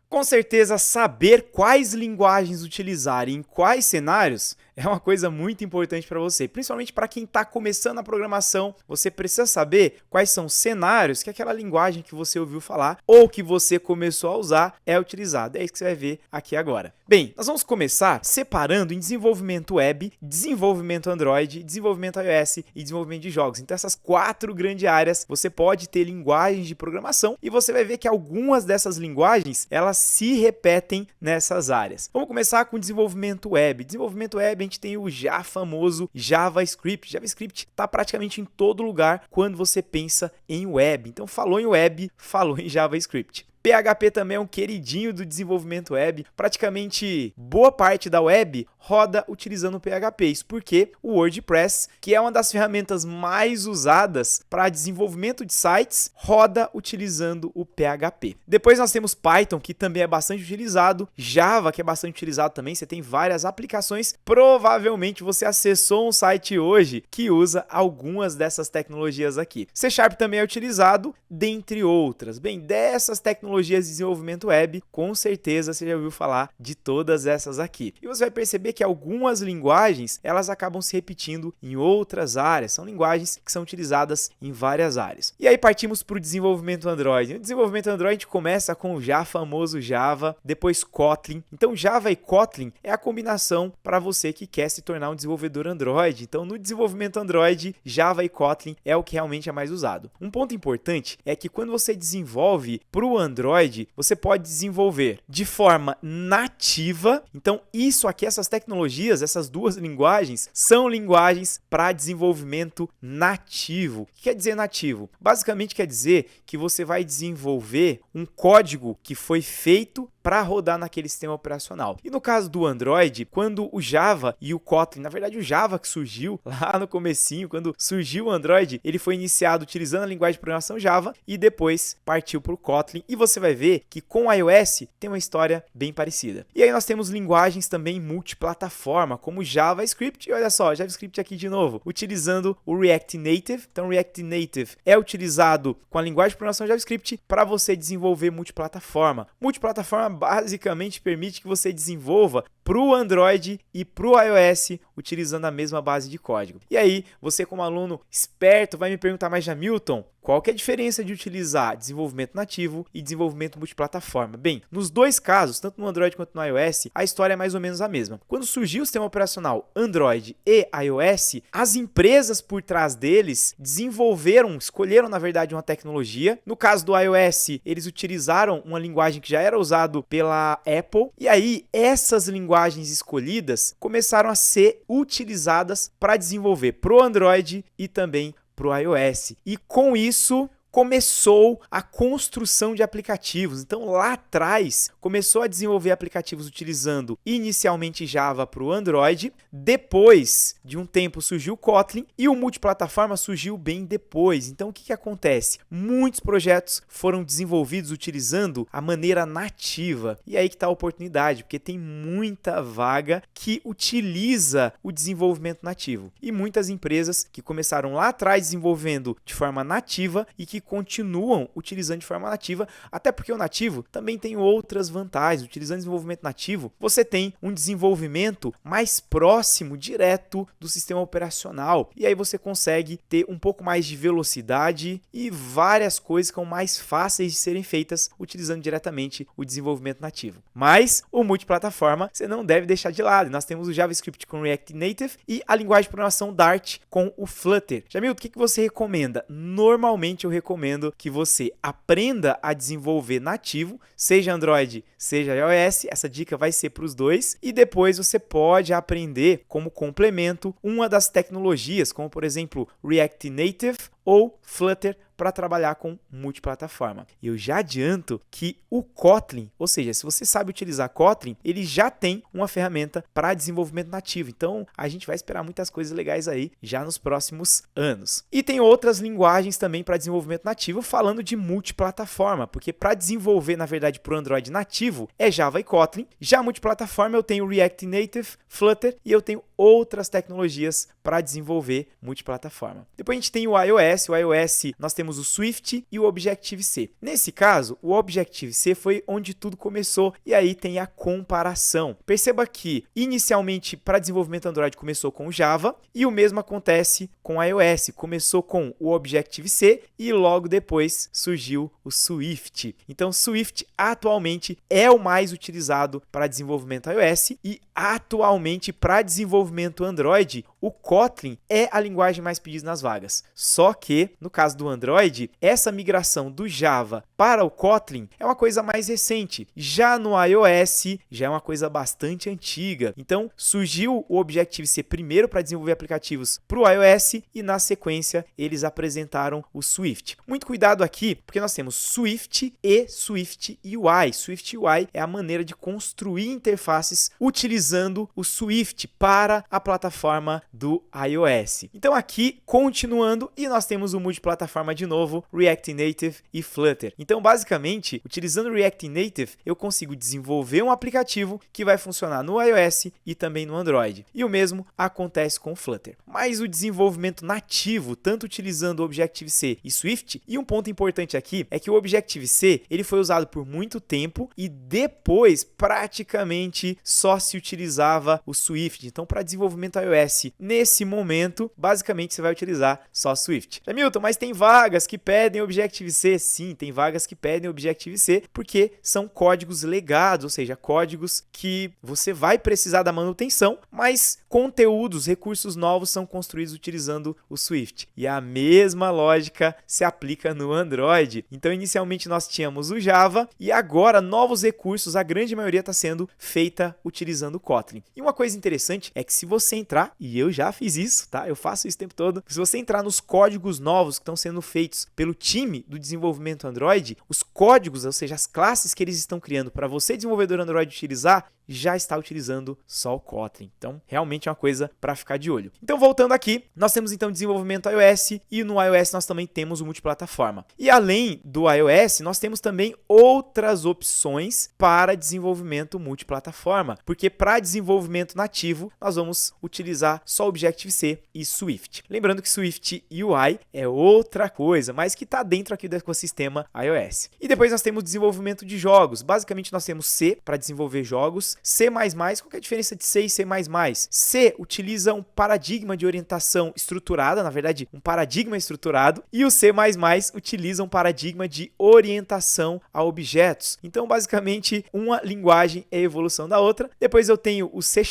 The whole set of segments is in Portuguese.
Com certeza, saber quais linguagens utilizar e em quais cenários é uma coisa muito importante para você, principalmente para quem está começando a programação. Você precisa saber quais são os cenários que aquela linguagem que você ouviu falar ou que você começou a usar é utilizada. É isso que você vai ver aqui agora. Bem, nós vamos começar separando em desenvolvimento web, desenvolvimento Android, desenvolvimento iOS e desenvolvimento de jogos. Então, essas 4 grandes áreas, você pode ter linguagens de programação e você vai ver que algumas dessas linguagens, elas se repetem nessas áreas. Vamos começar com desenvolvimento web. Desenvolvimento web, a gente tem o já famoso JavaScript. JavaScript está praticamente em todo lugar quando você pensa em web. Então, falou em web, falou em JavaScript. PHP também é um queridinho do desenvolvimento web. Praticamente boa parte da web roda utilizando o PHP. Isso porque o WordPress, que é uma das ferramentas mais usadas para desenvolvimento de sites, roda utilizando o PHP. Depois nós temos Python, que também é bastante utilizado. Java, que é bastante utilizado também. Você tem várias aplicações. Provavelmente você acessou um site hoje que usa algumas dessas tecnologias aqui. C# também é utilizado, dentre outras. Bem, dessas tecnologias de desenvolvimento web, com certeza você já ouviu falar de todas essas aqui. E você vai perceber que algumas linguagens, elas acabam se repetindo em outras áreas. São linguagens que são utilizadas em várias áreas. E aí partimos para o desenvolvimento Android. No desenvolvimento Android a gente começa com o já famoso Java, depois Kotlin. Então Java e Kotlin é a combinação para você que quer se tornar um desenvolvedor Android. Então no desenvolvimento Android, Java e Kotlin é o que realmente é mais usado. Um ponto importante é que quando você desenvolve para o Android, você pode desenvolver de forma nativa. Então, isso aqui, essas tecnologias, essas duas linguagens, são linguagens para desenvolvimento nativo. O que quer dizer nativo? Basicamente quer dizer que você vai desenvolver um código que foi feito para rodar naquele sistema operacional. E no caso do Android, quando o Java e o Kotlin, na verdade o Java que surgiu lá no comecinho, quando surgiu o Android, ele foi iniciado utilizando a linguagem de programação Java e depois partiu para o Kotlin. E você vai ver que com o iOS tem uma história bem parecida. E aí nós temos linguagens também multiplataforma, como JavaScript. E olha só, JavaScript aqui de novo, utilizando o React Native. Então o React Native é utilizado com a linguagem de programação JavaScript para você desenvolver multiplataforma. Multiplataforma basicamente permite que você desenvolva para o Android e para o iOS utilizando a mesma base de código. E aí, você como aluno esperto vai me perguntar, mas Jamilton, qual que é a diferença de utilizar desenvolvimento nativo e desenvolvimento multiplataforma? Bem, nos dois casos, tanto no Android quanto no iOS, a história é mais ou menos a mesma. Quando surgiu o sistema operacional Android e iOS, as empresas por trás deles escolheram na verdade uma tecnologia. No caso do iOS, eles utilizaram uma linguagem que já era usada pela Apple, e aí essas linguagens escolhidas começaram a ser utilizadas para desenvolver para o Android e também para o iOS. E com isso começou a construção de aplicativos. Então lá atrás começou a desenvolver aplicativos utilizando inicialmente Java para o Android, depois de um tempo surgiu o Kotlin e o multiplataforma surgiu bem depois. Então o que acontece? Muitos projetos foram desenvolvidos utilizando a maneira nativa. E aí que está a oportunidade, porque tem muita vaga que utiliza o desenvolvimento nativo. E muitas empresas que começaram lá atrás desenvolvendo de forma nativa e que continuam utilizando de forma nativa, até porque o nativo também tem outras vantagens. Utilizando desenvolvimento nativo, você tem um desenvolvimento mais próximo, direto do sistema operacional, e aí você consegue ter um pouco mais de velocidade e várias coisas que são mais fáceis de serem feitas utilizando diretamente o desenvolvimento nativo. Mas o multiplataforma você não deve deixar de lado. Nós temos o JavaScript com React Native e a linguagem de programação Dart com o Flutter. Jamil, o que você recomenda? Normalmente eu recomendo que você aprenda a desenvolver nativo, seja Android, seja iOS. Essa dica vai ser para os dois. E depois você pode aprender como complemento uma das tecnologias, como por exemplo React Native ou Flutter, para trabalhar com multiplataforma. Eu já adianto que o Kotlin, ou seja, se você sabe utilizar Kotlin, ele já tem uma ferramenta para desenvolvimento nativo. Então, a gente vai esperar muitas coisas legais aí já nos próximos anos. E tem outras linguagens também para desenvolvimento nativo, falando de multiplataforma, porque para desenvolver, na verdade, para o Android nativo, é Java e Kotlin. Já multiplataforma, eu tenho React Native, Flutter e eu tenho outras tecnologias para para desenvolver multiplataforma. Depois a gente tem o iOS. O iOS nós temos o Swift e o Objective-C. Nesse caso, o Objective-C foi onde tudo começou e aí tem a comparação. Perceba que inicialmente para desenvolvimento Android começou com o Java e o mesmo acontece com o iOS. Começou com o Objective-C e logo depois surgiu o Swift. Então, Swift atualmente é o mais utilizado para desenvolvimento iOS e atualmente para desenvolvimento Android, o Kotlin é a linguagem mais pedida nas vagas. Só que, no caso do Android, essa migração do Java para o Kotlin é uma coisa mais recente. Já no iOS, já é uma coisa bastante antiga. Então, surgiu o Objective-C primeiro para desenvolver aplicativos para o iOS e, na sequência, eles apresentaram o Swift. Muito cuidado aqui, porque nós temos Swift e Swift UI. Swift UI é a maneira de construir interfaces utilizando o Swift para a plataforma do iOS. Então aqui, continuando, e nós temos o multiplataforma de novo, React Native e Flutter. Então basicamente, utilizando React Native, eu consigo desenvolver um aplicativo que vai funcionar no iOS e também no Android. E o mesmo acontece com o Flutter. Mas o desenvolvimento nativo, tanto utilizando o Objective-C e Swift, e um ponto importante aqui é que o Objective-C ele foi usado por muito tempo e depois praticamente só se utilizava o Swift. Então, para desenvolvimento iOS, nesse momento, basicamente você vai utilizar só Swift. Milton, mas tem vagas que pedem Objective-C? Sim, tem vagas que pedem Objective-C porque são códigos legados, ou seja, códigos que você vai precisar da manutenção, mas conteúdos, recursos novos são construídos utilizando o Swift. E a mesma lógica se aplica no Android. Então, inicialmente nós tínhamos o Java e agora novos recursos, a grande maioria está sendo feita utilizando o Kotlin. E uma coisa interessante é que se você entrar, e eu já fiz isso, tá? Eu faço isso o tempo todo. Se você entrar nos códigos novos que estão sendo feitos pelo time do desenvolvimento Android, os códigos, ou seja, as classes que eles estão criando para você, desenvolvedor Android, utilizar, já está utilizando só o Kotlin. Então, realmente é uma coisa para ficar de olho. Então, voltando aqui, nós temos então desenvolvimento iOS e no iOS nós também temos o multiplataforma. E além do iOS, nós temos também outras opções para desenvolvimento multiplataforma, porque para desenvolvimento nativo, nós vamos utilizar só Objective-C e Swift. Lembrando que Swift UI é outra coisa, mas que está dentro aqui do ecossistema iOS. E depois nós temos desenvolvimento de jogos. Basicamente, nós temos C para desenvolver jogos, C++, qual que é a diferença de C e C++? C utiliza um paradigma de orientação estruturada, na verdade, um paradigma estruturado, e o C++ utiliza um paradigma de orientação a objetos. Então, basicamente, uma linguagem é a evolução da outra. Depois eu tenho o C#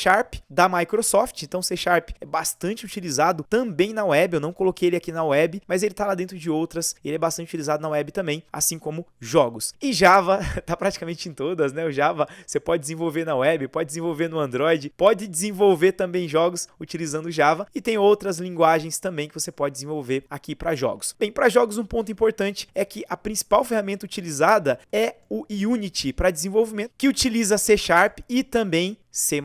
da Microsoft, então C# é bastante utilizado também na web, eu não coloquei ele aqui na web, mas ele está lá dentro de outras, ele é bastante utilizado na web também, assim como jogos. E Java está praticamente em todas, né? O Java você pode desenvolver na web, pode desenvolver no Android, pode desenvolver também jogos utilizando Java e tem outras linguagens também que você pode desenvolver aqui para jogos. Bem, para jogos um ponto importante é que a principal ferramenta utilizada é o Unity para desenvolvimento, que utiliza C# e também C++.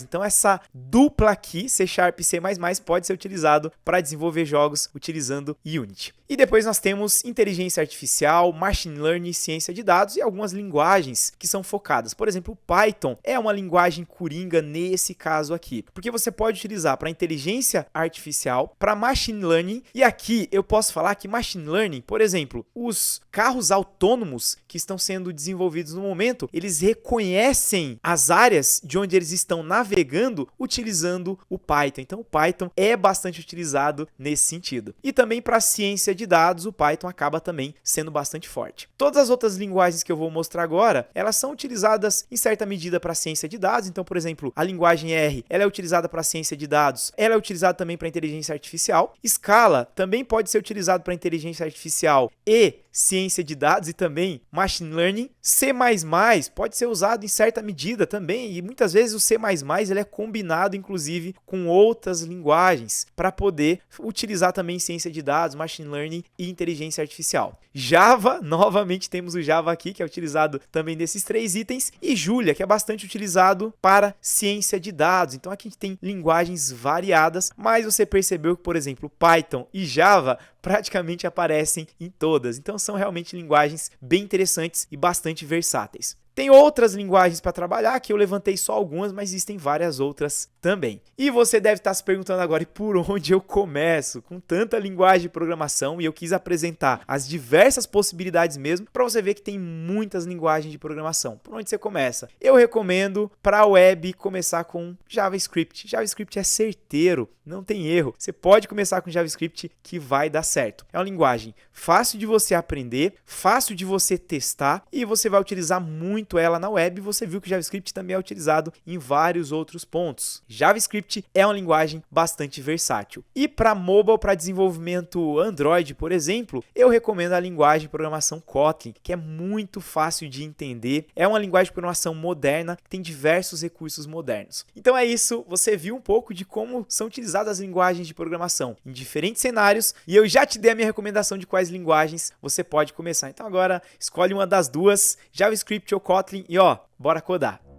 Então essa dupla aqui, C# e C++, pode ser utilizado para desenvolver jogos utilizando Unity. E depois nós temos inteligência artificial, machine learning, ciência de dados e algumas linguagens que são focadas. Por exemplo, o Python é uma linguagem coringa nesse caso aqui, porque você pode utilizar para inteligência artificial, para machine learning, e aqui eu posso falar que machine learning, por exemplo, os carros autônomos que estão sendo desenvolvidos no momento, eles reconhecem as áreas de onde eles estão navegando utilizando o Python. Então, o Python é bastante utilizado nesse sentido. E também para ciência de dados, o Python acaba também sendo bastante forte. Todas as outras linguagens que eu vou mostrar agora, elas são utilizadas em certa medida para ciência de dados. Então, por exemplo, a linguagem R, ela é utilizada para ciência de dados, ela é utilizada também para inteligência artificial. Scala também pode ser utilizado para inteligência artificial e ciência de dados e também machine learning. C++ pode ser usado em certa medida também e muitas vezes o C++ ele é combinado inclusive com outras linguagens para poder utilizar também ciência de dados, machine learning e inteligência artificial. Java, novamente temos o Java aqui que é utilizado também nesses três itens e Julia, que é bastante utilizado para ciência de dados. Então aqui a gente tem linguagens variadas, mas você percebeu que, por exemplo, Python e Java praticamente aparecem em todas. Então são realmente linguagens bem interessantes e bastante versáteis. Tem outras linguagens para trabalhar, que eu levantei só algumas, mas existem várias outras também. E você deve estar se perguntando agora, e por onde eu começo? Com tanta linguagem de programação, e eu quis apresentar as diversas possibilidades mesmo, para você ver que tem muitas linguagens de programação. Por onde você começa? Eu recomendo para a web começar com JavaScript. JavaScript é certeiro, não tem erro. Você pode começar com JavaScript que vai dar certo. É uma linguagem fácil de você aprender, fácil de você testar e você vai utilizar muito ela na web. Você viu que o JavaScript também é utilizado em vários outros pontos. JavaScript é uma linguagem bastante versátil. E para mobile, para desenvolvimento Android, por exemplo, eu recomendo a linguagem de programação Kotlin, que é muito fácil de entender. É uma linguagem de programação moderna, que tem diversos recursos modernos. Então é isso, você viu um pouco de como são utilizadas as linguagens de programação em diferentes cenários e eu já te dei a minha recomendação de quais linguagens você pode começar. Então agora escolhe uma das duas, JavaScript ou Kotlin e bora codar!